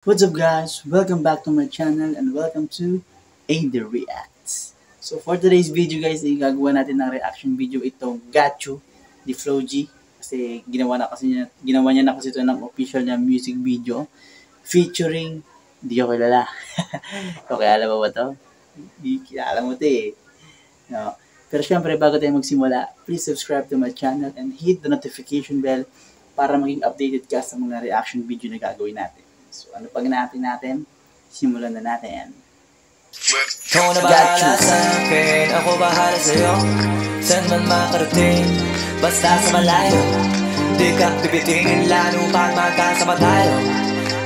What's up guys? Welcome back to my channel and welcome to AD Reacts. So for today's video guys, gagawa natin ng reaction video itong Gachu ni Flo G. Kasi ginawa niya na kasi ito ng official niya music video featuring di ko kilala. Okay, alam mo ba to? Di kilala mo to eh. No. Pero syempre bago tayo magsimula, please subscribe to my channel and hit the notification bell para maging updated ka sa mga reaction video na gagawin natin. So, ano pag natin? Simulan na natin. Ikaw na bahala sa akin, ako bahala sa'yo. Saan man makarating, basta sa malayo. Di ka pipitingin lalo pag magkasama tayo.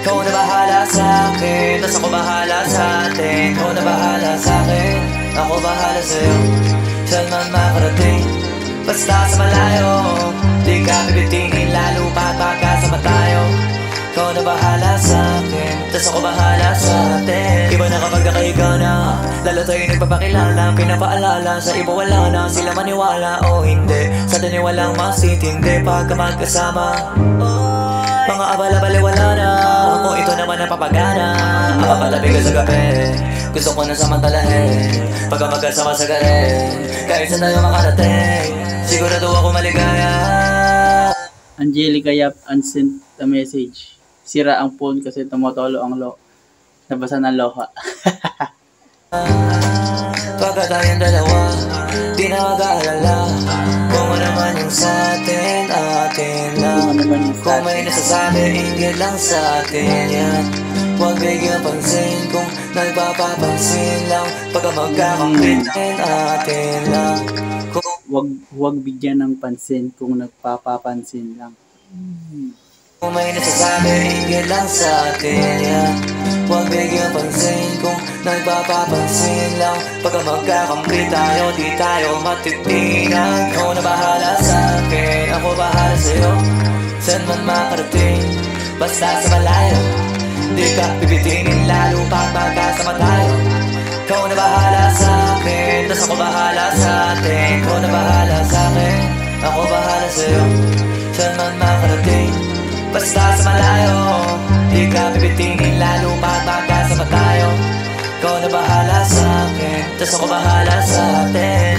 Ikaw na bahala sa akin, tas ako bahala sa atin. Ikaw na bahala sa akin, ako bahala sa'yo. Saan man makarating, basta sa malayo. Di ka pipitingin lalo pag magkasama tayo. Ikaw na bahala sa akin, tas ako bahala sa atin. Iba na kapag nakahiga na, lalo tayo nagpapakilala. Pinapaalala sa iba wala na, sila maniwala o hindi. Sa atin walang masitindi pagka magkasama. Mga abala-bali wala na, kung ito naman ang papagana. Mapapalabi ka sa gabi, gusto ko na samantalahin. Pagka magkasama sa garin, kahit saan tayo makarating, sigurado ako maligaya. Angelica Yap unsent a message. Sira ang phone kasi tumotolo ang nabasa ng loha. Pagka tayong dalawa, di na mag-aalala. Kung ano man yung sa'tin, atin lang. Kung may nasasabi, ingit lang sa'tin yan. Huwag bigyan pansin kung nagpapapansin lang. Pagka magkakampitin, atin lang. Huwag bigyan ng pansin kung nagpapapansin lang. Kung may nasasabi, ingit lang sa'tin yan. Huwag bigyan pansin kung nagpapapansin lang. Pagka magkakampi tayo, di tayo matitinan. Ikaw na bahala sa'kin, ako bahala sa'yo. Saan man makarating, basta sa malayo. Di ka pipitinin lalo pag magkasama tayo. Ikaw na bahala sa'kin, tas ako bahala sa'tin. Ikaw na bahala sa'kin, ako bahala sa'yo. Saan man makarating, basta sa malayo. Di ka pipitinin lalo pag magkasama tayo. Ikaw na bahala sa'kin, tas ako bahala sa'tin.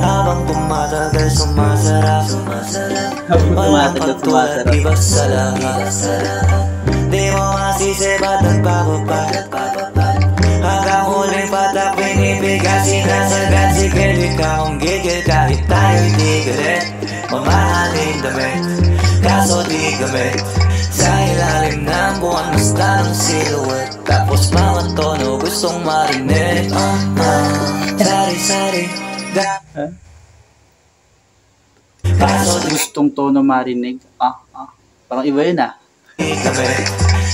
Habang tumatagal sumasarap, walang pagtulad iba sa lahat. Di mo masisi ba't nagpapapad. Hanggang huling patak pinipigas, sinasagad. Sige di ka kung gigil kahit tayo'y di galit. Mamahaling damit, kaso di gamit. Sa ilalim ng buwan, basta ng silhouette. Tapos mga tono gustong marinig. Sari-sari Kaso gustong tono marinig. Parang iba yun ah.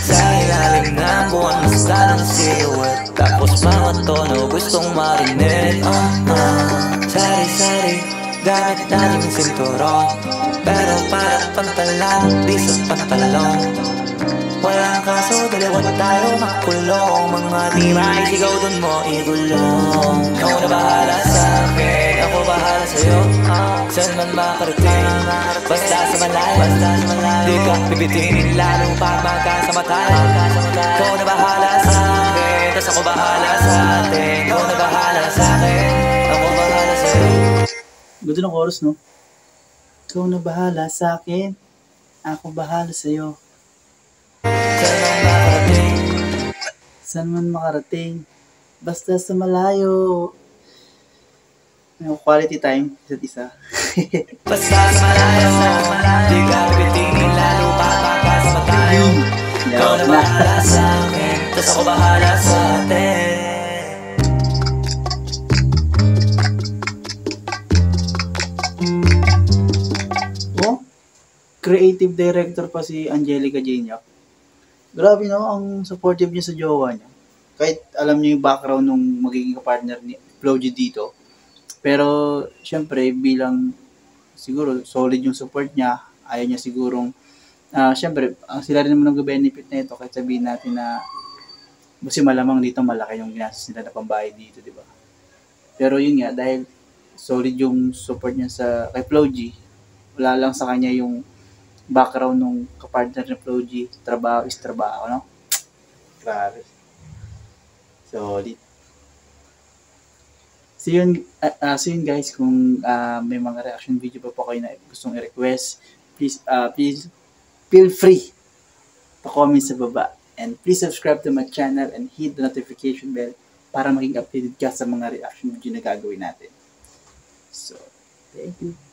Sa ilalim ng buwan, basta ng silhouette. Tapos mga tono gustong marinig. Sari-sari gamit natin yung sinturon, pero para pantalan, di sa pantalon. Walang kaso, dalawa tayo makulong. Mga di maisigaw dun mo igulong. Ikaw na bahala sa'kin, ako bahala sa'yo. Saan man makarating, basta sa malayo. Di ka pipitinin lalo pag magkasama tayo. Ikaw na bahala sa'kin, tas ako bahala sa'tin. Ikaw na bahala sa'kin, ako bahala sa'yo. Ganda ng chorus, no? Ikaw na bahala sa akin, ako bahala sa'yo. Saan man makarating, basta sa malayo. May quality time, isa't isa. Basta sa malayo, di ka pitingin lalo papakasama tayo. Ikaw na bahala sa akin, tas ako bahala sa atin. Creative director pa si Angelica Jane Yap. Grabe no, ang supportive niya sa jowa niya. Kahit alam niyo yung background nung magiging kapartner ni Flo G dito. Pero, syempre, bilang siguro solid yung support niya, ayaw niya sigurong, syempre, sila rin naman nag-benefit na ito kahit sabihin natin na kasi malamang dito malaki yung ginastos nila na pambayad dito, di ba? Pero yun nga, dahil solid yung support niya kay Flo G, wala lang sa kanya yung background nung kapartner ni Flo G, trabaho is trabaho, no? Grabe. Solid. So yun guys, kung may mga reaction video pa po kayo na gustong i-request, please feel free to comment sa baba. And please subscribe to my channel and hit the notification bell para maging updated ka sa mga reaction video na gagawin natin. So, thank you.